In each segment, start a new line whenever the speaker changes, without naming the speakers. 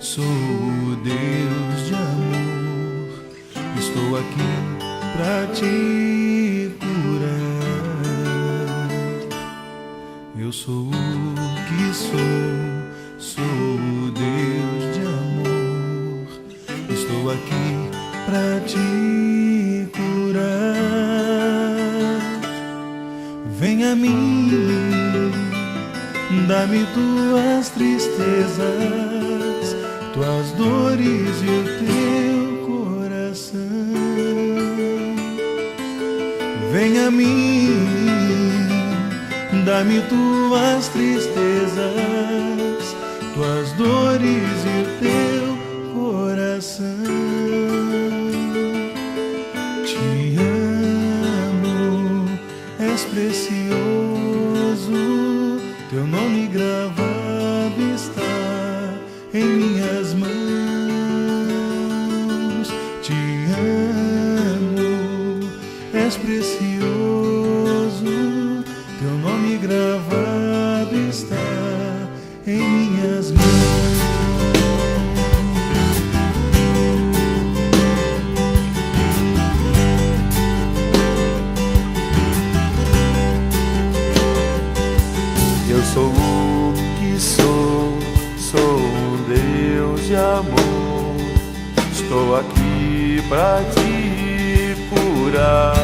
sou o Deus de amor. Estou aqui pra te curar. Eu sou o que sou o Deus de amor. Estou aqui pra te curar. Vem a mim, dá-me tuas tristezas, tuas dores e o teu coração. Vem a mim, dá-me tuas tristezas, tuas dores e o teu coração. Te amo, és precioso, teu nome gravado está em minhas mãos. Te amo, és precioso, teu nome gravado está em minhas mãos.
Eu sou o que sou um Deus de amor. Estou aqui pra te curar.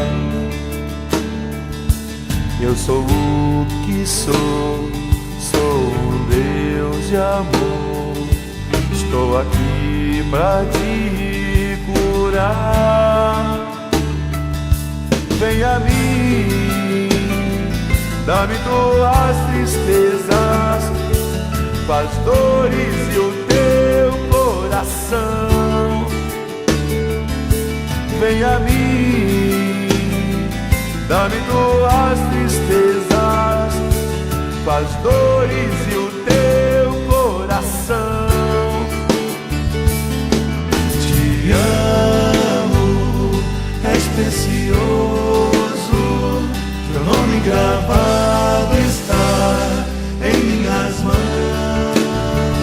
Eu sou o que sou um Deus de amor. Estou aqui pra te curar. Vem a mim, dá-me tuas tristezas, tuas dores e o teu coração. Vem a mim, dá-me tuas tristezas, tuas dores e o teu